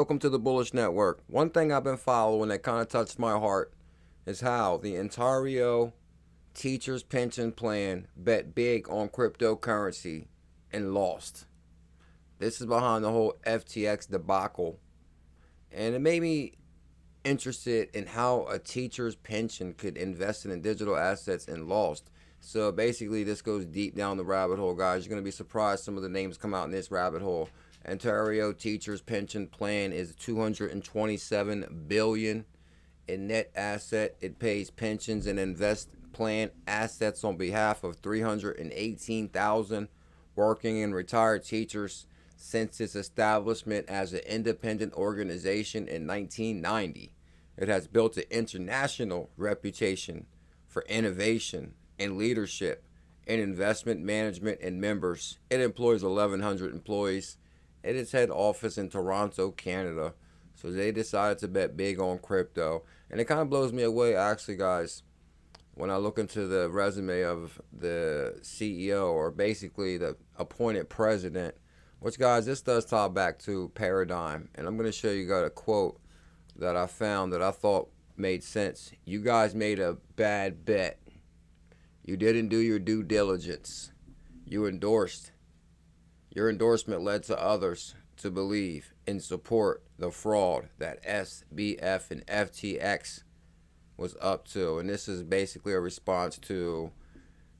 Welcome to the Bullish Network. One thing I've been following that kind of touched my heart is how the Ontario Teachers Pension Plan bet big on cryptocurrency and lost. This is behind the whole FTX debacle. And it made me interested in how a teacher's pension could invest in digital assets and lost. So basically, this goes deep down the rabbit hole, guys. You're going to be surprised some of the names come out in this rabbit hole. Ontario Teachers Pension Plan is $227 billion in net asset. It pays pensions and invest plan assets on behalf of 318,000 working and retired teachers since its establishment as an independent organization in 1990. It has built an international reputation for innovation and leadership in investment management and members. It employs 1,100 employees at its head office in Toronto, Canada. So they decided to bet big on crypto. And it kind of blows me away, actually, guys, when I look into the resume of the CEO, or basically the appointed president, which, guys, this does tie back to Paradigm. And I'm going to show you guys a quote that I found that I thought made sense. You guys made a bad bet. You didn't do your due diligence. You endorsed. Your endorsement led to others to believe and support the fraud that SBF and FTX was up to. And this is basically a response to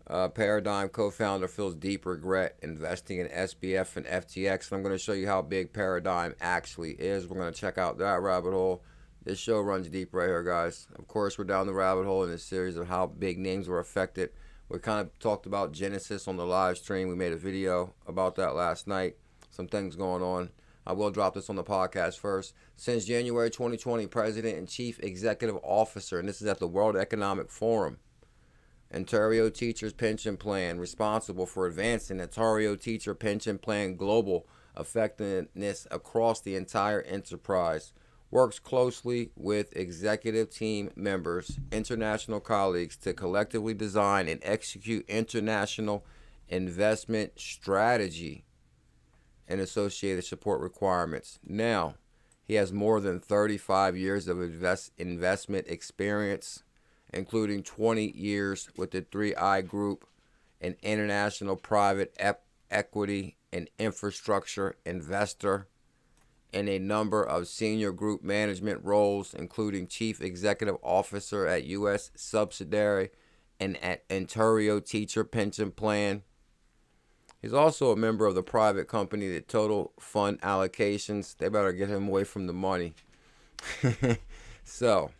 Paradigm co-founder feels deep regret investing in SBF and FTX. And I'm going to show you how big Paradigm actually is. We're going to check out that rabbit hole. This show runs deep right here, guys. Of course, we're down the rabbit hole in this series of how big names were affected. We kind of talked about Genesis on the live stream. We made a video about that last night. Some things going on. I will drop this on the podcast first. Since January 2020, President and Chief Executive Officer, and this is at the World Economic Forum, Ontario Teachers Pension Plan, responsible for advancing Ontario Teacher Pension Plan global effectiveness across the entire enterprise, works closely with executive team members, international colleagues to collectively design and execute international investment strategy and associated support requirements. Now, he has more than 35 years of investment experience, including 20 years with the 3i Group, an international private equity and infrastructure investor, and a number of senior group management roles, including Chief Executive Officer at U.S. subsidiary and at Ontario Teacher Pension Plan. He's also a member of the private company, the Total Fund Allocations. They better get him away from the money. So,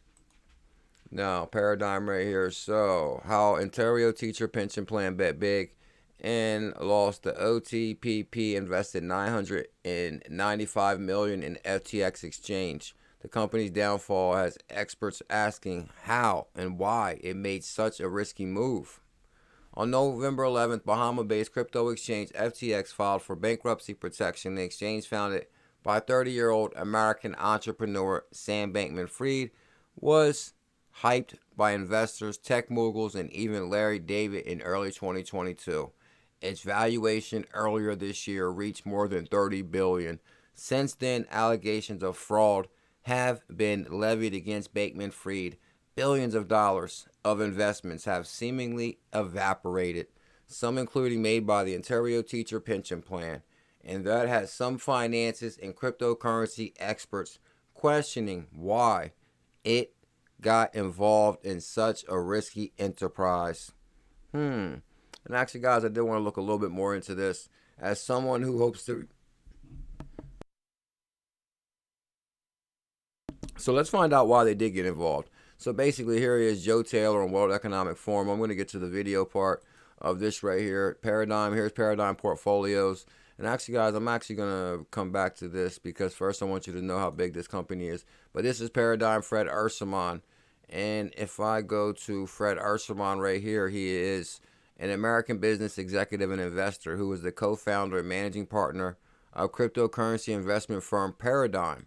now, Paradigm right here. So, how Ontario Teacher Pension Plan bet big and lost. The OTPP invested $995 million in FTX exchange. The company's downfall has experts asking how and why it made such a risky move. On November 11th, Bahama-based crypto exchange FTX filed for bankruptcy protection. The exchange, founded by 30-year-old American entrepreneur Sam Bankman-Fried, was hyped by investors, tech moguls, and even Larry David in early 2022. Its valuation earlier this year reached more than $30 billion. Since then, allegations of fraud have been levied against Bankman-Fried. Billions of dollars of investments have seemingly evaporated, some including made by the Ontario Teacher Pension Plan, and that has some finances and cryptocurrency experts questioning why it got involved in such a risky enterprise. And actually, guys, I did want to look a little bit more into this. As someone who hopes to... So let's find out why they did get involved. So basically, here he is, Joe Taylor on World Economic Forum. I'm going to get to the video part of this right here. Paradigm, here's Paradigm Portfolios. And actually, guys, I'm actually going to come back to this because first I want you to know how big this company is. But this is Paradigm Fred Ensselman. And if I go to Fred Ensselman right here, he is an American business executive and investor who is the co-founder and managing partner of cryptocurrency investment firm Paradigm.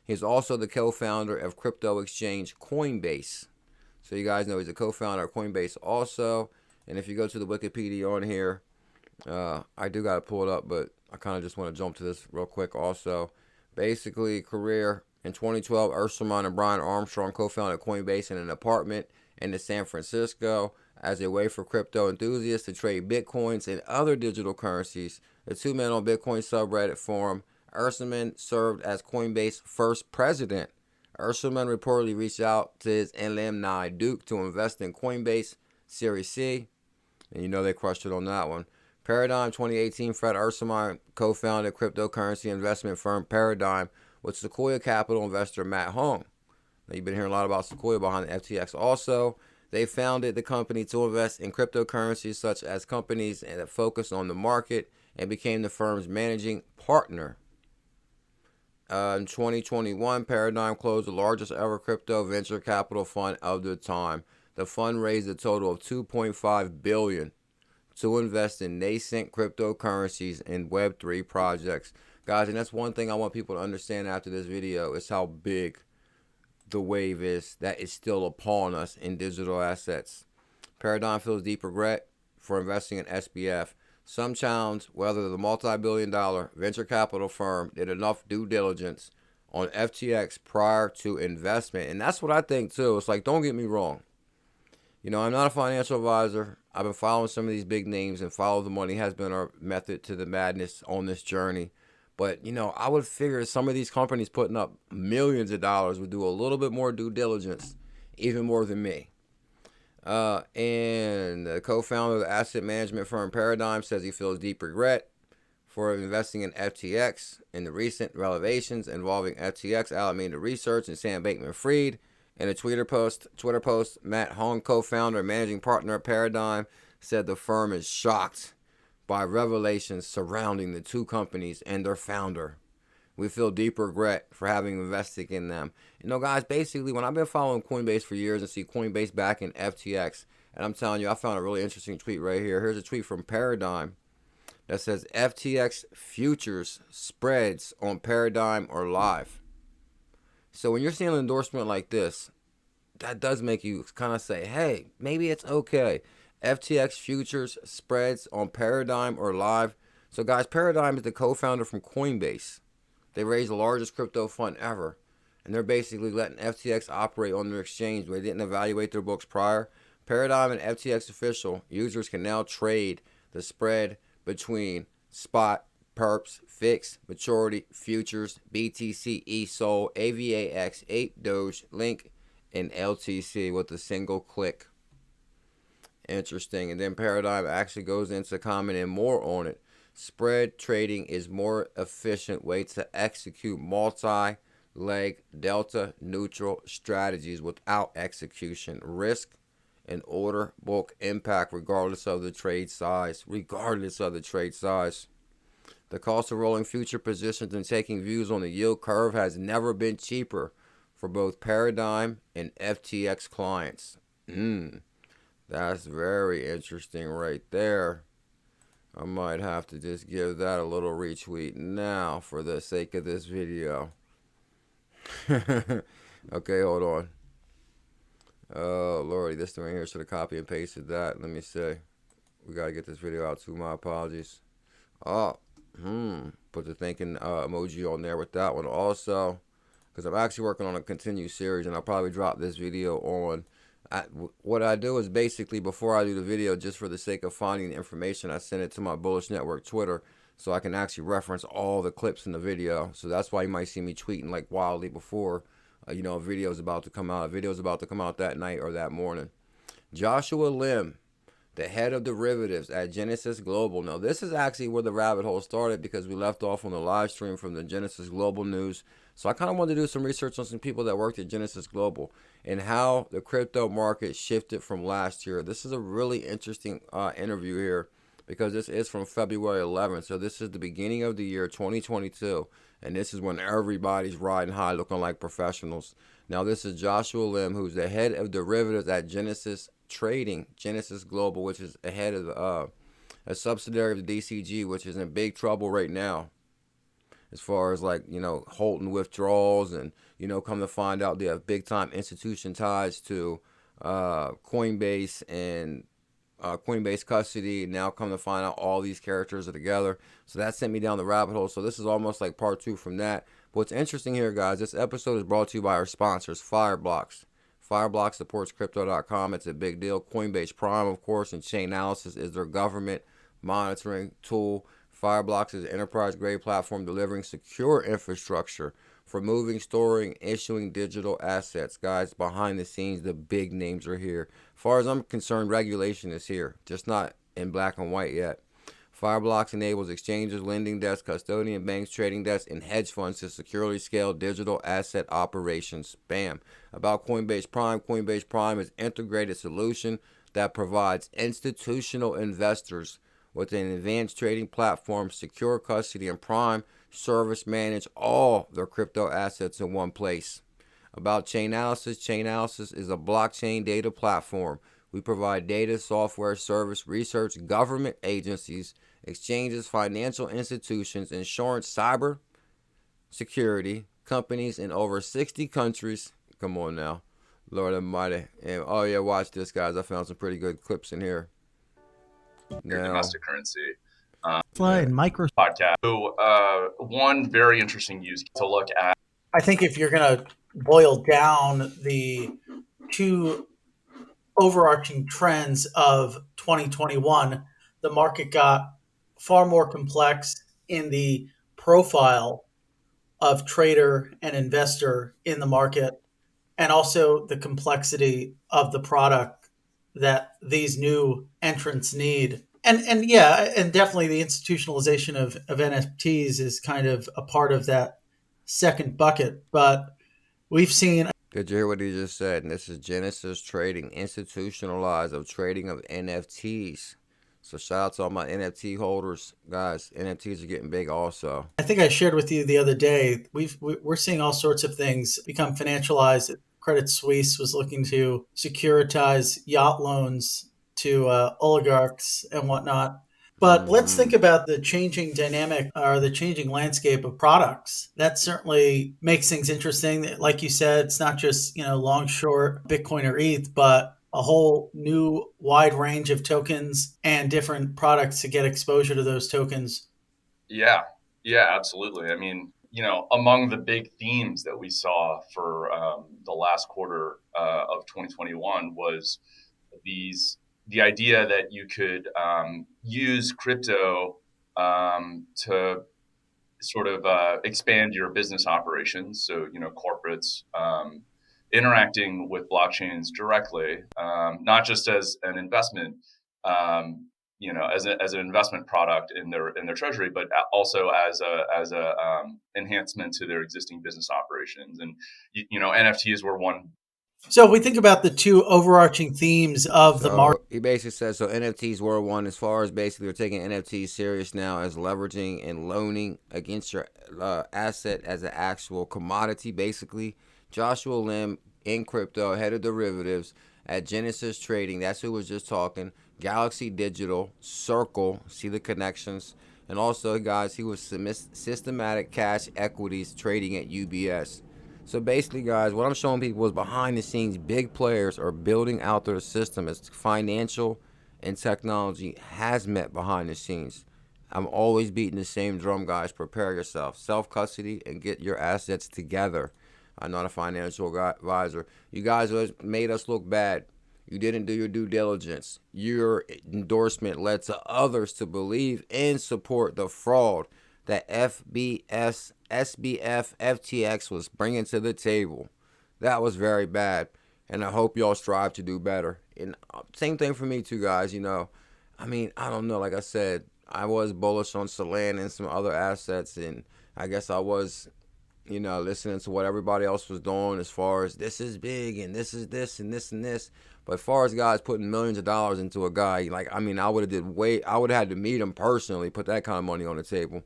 He's also the co-founder of crypto exchange Coinbase. So you guys know he's a co-founder of Coinbase also. And if you go to the Wikipedia on here, I do got to pull it up, but I kind of just want to jump to this real quick also. Basically, career in 2012, Ursulman and Brian Armstrong co-founded Coinbase in an apartment in San Francisco as a way for crypto enthusiasts to trade bitcoins and other digital currencies. The two men on Bitcoin subreddit forum. Ursulman served as Coinbase's first president. Ursulman reportedly reached out to his alumni Duke to invest in Coinbase Series C, and you know they crushed it on that one. Paradigm 2018, Fred Ursulman co-founded cryptocurrency investment firm Paradigm with Sequoia Capital investor Matt Hong. Now, you've been hearing a lot about Sequoia behind the FTX. Also, they founded the company to invest in cryptocurrencies such as companies that focus on the market and became the firm's managing partner. In 2021, Paradigm closed the largest ever crypto venture capital fund of the time. The fund raised a total of $2.5 billion to invest in nascent cryptocurrencies and Web3 projects. Guys, and that's one thing I want people to understand after this video is how big the wave is that is still upon us in digital assets. Paradigm feels deep regret for investing in SBF. Some challenge whether the multi-billion-dollar venture capital firm did enough due diligence on FTX prior to investment. And that's what I think too. It's like, don't get me wrong. You know, I'm not a financial advisor. I've been following some of these big names, and follow the money has been our method to the madness on this journey. But, you know, I would figure some of these companies putting up millions of dollars would do a little bit more due diligence, even more than me. And the co-founder of the asset management firm Paradigm says he feels deep regret for investing in FTX in the recent revelations involving FTX, Alameda Research, and Sam Bankman-Fried. In a Twitter post, Matt Hong, co-founder and managing partner of Paradigm, said the firm is shocked by revelations surrounding the two companies and their founder. We feel deep regret for having invested in them. You know, guys, basically, when I've been following Coinbase for years and see Coinbase back in FTX, and I'm telling you, I found a really interesting tweet right here. Here's a tweet from Paradigm that says FTX futures spreads on Paradigm are live. So when you're seeing an endorsement like this, that does make you kind of say, hey, maybe it's okay. FTX futures spreads on Paradigm are live. So guys, Paradigm is the co-founder from Coinbase. They raised the largest crypto fund ever. And they're basically letting FTX operate on their exchange. They didn't evaluate their books prior. Paradigm and FTX official users can now trade the spread between spot, perps, fixed, maturity, futures, BTC, ESOL, AVAX, 8 Doge, Link, and LTC with a single click. Interesting. And then Paradigm actually goes into commenting more on it. Spread trading is more efficient way to execute multi-leg delta neutral strategies without execution risk and order book impact regardless of the trade size. The cost of rolling future positions and taking views on the yield curve has never been cheaper for both Paradigm and FTX clients. That's very interesting right there. I might have to just give that a little retweet now for the sake of this video. Okay, hold on. Oh, Lordy, this thing right here should have copy and pasted that. Let me see. We got to get this video out too. My apologies. Oh, put the thinking emoji on there with that one also. Because I'm actually working on a continued series, and I'll probably drop this video on. What I do is basically, before I do the video, just for the sake of finding the information, I send it to my Bullish Network Twitter so I can actually reference all the clips in the video. So that's why you might see me tweeting like wildly before, a video is about to come out. A video is about to come out that night or that morning. Joshua Lim, the head of derivatives at Genesis Global. Now, this is actually where the rabbit hole started because we left off on the live stream from the Genesis Global news. So I kind of wanted to do some research on some people that worked at Genesis Global and how the crypto market shifted from last year. This is a really interesting interview here because this is from February 11th. So this is the beginning of the year 2022. And this is when everybody's riding high looking like professionals. Now, this is Joshua Lim, who's the head of derivatives at Genesis Trading, Genesis Global, which is ahead of a subsidiary of the DCG, which is in big trouble right now. As far as halting withdrawals and, come to find out they have big time institution ties to Coinbase and Coinbase custody. Now come to find out all these characters are together. So that sent me down the rabbit hole. So this is almost like part 2 from that. What's interesting here, guys, this episode is brought to you by our sponsors, Fireblocks. Fireblocks supports Crypto.com. It's a big deal. Coinbase Prime, of course, and Chainalysis is their government monitoring tool. Fireblocks is an enterprise-grade platform delivering secure infrastructure for moving, storing, issuing digital assets. Guys, behind the scenes, the big names are here. As far as I'm concerned, regulation is here, just not in black and white yet. Fireblocks enables exchanges, lending desks, custodian banks, trading desks, and hedge funds to securely scale digital asset operations. Bam. About Coinbase Prime. Coinbase Prime is an integrated solution that provides institutional investors with an advanced trading platform, secure custody, and prime service manage all their crypto assets in one place. About Chainalysis. Chainalysis is a blockchain data platform. We provide data, software, service, research, government agencies, exchanges, financial institutions, insurance, cyber security, companies in over 60 countries. Come on now. Lord Almighty. And oh yeah, watch this, guys. I found some pretty good clips in here. Now, domestic currency. And micro podcast. So, one very interesting use to look at. I think if you're going to boil down the two overarching trends of 2021, the market got far more complex in the profile of trader and investor in the market, and also the complexity of the product that these new entrants need. And yeah, and definitely the institutionalization of NFTs is kind of a part of that second bucket. But we've seen. Did you hear what he just said? And this is Genesis Trading, institutionalized of trading of NFTs. So shout out to all my NFT holders, guys. NFTs are getting big also. I think I shared with you the other day, we're seeing all sorts of things become financialized. Credit Suisse was looking to securitize yacht loans to oligarchs and whatnot. But let's think about the changing dynamic or the changing landscape of products. That certainly makes things interesting. Like you said, it's not just, long, short, Bitcoin or ETH, but a whole new wide range of tokens and different products to get exposure to those tokens. Yeah, absolutely. I mean, among the big themes that we saw for the last quarter of 2021 was the idea that you could use crypto to sort of expand your business operations. So, corporates interacting with blockchains directly, not just as an investment, as an investment product in their treasury, but also as a enhancement to their existing business operations. And NFTs were one. So we think about the two overarching themes of the market. He basically says, so NFTs were one as far as basically we're taking NFTs serious now as leveraging and loaning against your asset as an actual commodity, basically. Joshua Lim in crypto, head of derivatives at Genesis Trading. That's who was just talking. Galaxy Digital, Circle, see the connections. And also, guys, he was systematic cash equities trading at UBS. So basically, guys, what I'm showing people is behind the scenes, big players are building out their system as financial and technology has met behind the scenes. I'm always beating the same drum, guys. Prepare yourself. Self-custody and get your assets together. I'm not a financial advisor. You guys made us look bad. You didn't do your due diligence. Your endorsement led to others to believe and support the fraud that SBF, FTX was bringing to the table. That was very bad, and I hope y'all strive to do better. And same thing for me too, guys. I don't know. Like I said, I was bullish on Solana and some other assets, and I guess I was, listening to what everybody else was doing as far as this is big and this is this and this and this. But as far as guys putting millions of dollars into a guy, I would have had to meet him personally, put that kind of money on the table.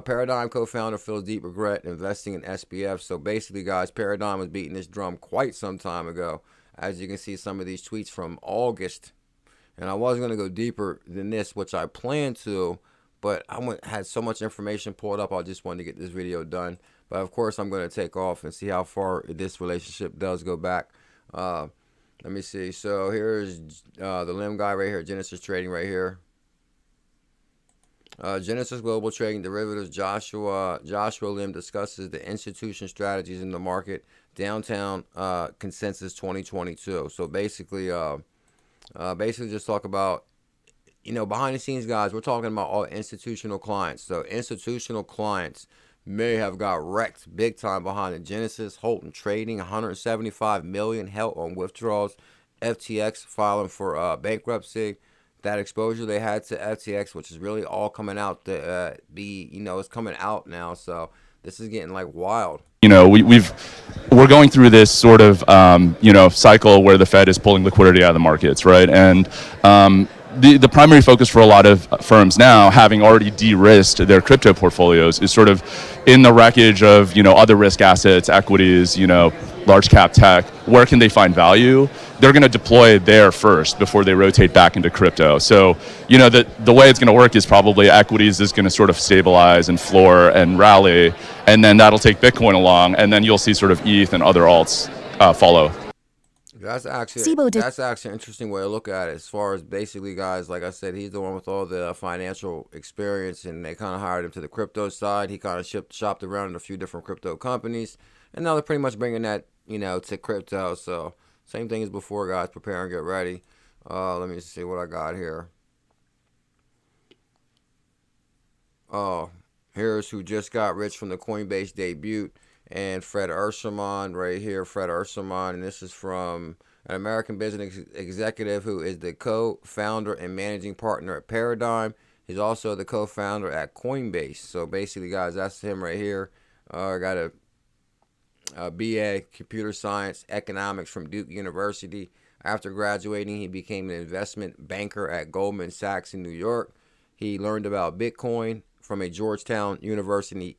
Paradigm co-founder feels deep regret investing in SBF. So basically, guys, Paradigm was beating this drum quite some time ago. As you can see, some of these tweets from August. And I wasn't going to go deeper than this, which I planned to, but I had so much information pulled up, I just wanted to get this video done. But of course, I'm going to take off and see how far this relationship does go back. Let me see. So here's the Lim guy right here, Genesis Trading right here. Genesis Global Trading Derivatives Joshua Lim discusses the institution strategies in the market. Downtown Consensus 2022. So basically just talk about, behind the scenes, guys. We're talking about all institutional clients. So institutional clients may have got wrecked big time behind the Genesis Holton Trading, 175 million held on withdrawals. FTX filing for bankruptcy. That exposure they had to FTX, which is really all coming out to it's coming out now. So this is getting like wild. We're going through this sort of cycle where the Fed is pulling liquidity out of the markets, right? And the primary focus for a lot of firms now, having already de-risked their crypto portfolios, is sort of in the wreckage of other risk assets, equities, large cap tech. Where can they find value? They're going to deploy there first before they rotate back into crypto. So the way it's going to work is probably equities is going to sort of stabilize and floor and rally, and then that'll take Bitcoin along, and then you'll see sort of ETH and other alts follow. That's actually an interesting way to look at it. As far as basically, guys, like I said, he's the one with all the financial experience, and they kind of hired him to the crypto side. He kind of shopped around in a few different crypto companies, and now they're pretty much bringing that to crypto. So same thing as before, guys. Prepare and get ready. Let me see what I got here. Here's who just got rich from the Coinbase debut. And Fred Ensarman right here, Fred Ensarman, and this is from an American business executive who is the co-founder and managing partner at Paradigm. He's also the co-founder at Coinbase. So basically, guys, that's him right here. I got a BA Computer Science Economics from Duke University. After graduating, he became an investment banker at Goldman Sachs in New York. He learned about Bitcoin from a Georgetown University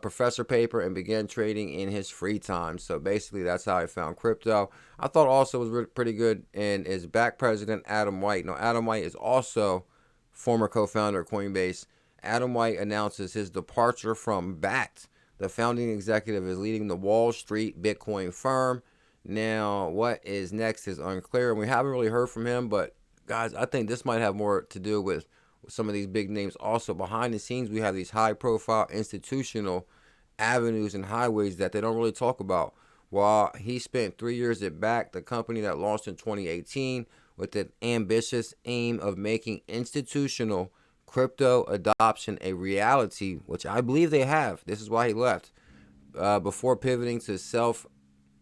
professor paper and began trading in his free time. So basically, that's how I found crypto. I thought also was pretty good and is back president Adam White. Now, Adam White is also former co-founder of Coinbase. Adam White announces his departure from Bakkt. The founding executive is leading the Wall Street Bitcoin firm. Now, what is next is unclear, and we haven't really heard from him, but guys, I think this might have more to do with some of these big names. Also, behind the scenes, we have these high-profile institutional avenues and highways that they don't really talk about. While he spent 3 years at Bakkt, the company that launched in 2018 with the ambitious aim of making institutional crypto adoption a reality, which I believe they have. This is why he left, before pivoting to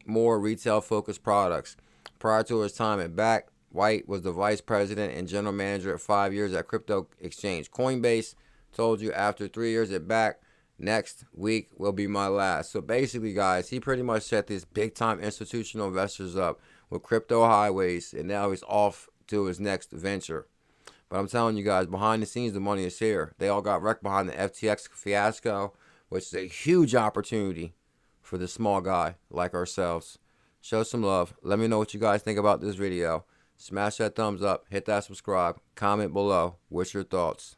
more retail-focused products. Prior to his time at Bakkt, White was the vice president and general manager at 5 years at crypto exchange Coinbase. Told you after 3 years at Bakkt, next week will be my last. So basically, guys, he pretty much set these big-time institutional investors up with crypto highways, and now he's off to his next venture. But I'm telling you guys, behind the scenes, the money is here. They all got wrecked behind the FTX fiasco, which is a huge opportunity for the small guy like ourselves. Show some love. Let me know what you guys think about this video. Smash that thumbs up, hit that subscribe, comment below. What's your thoughts?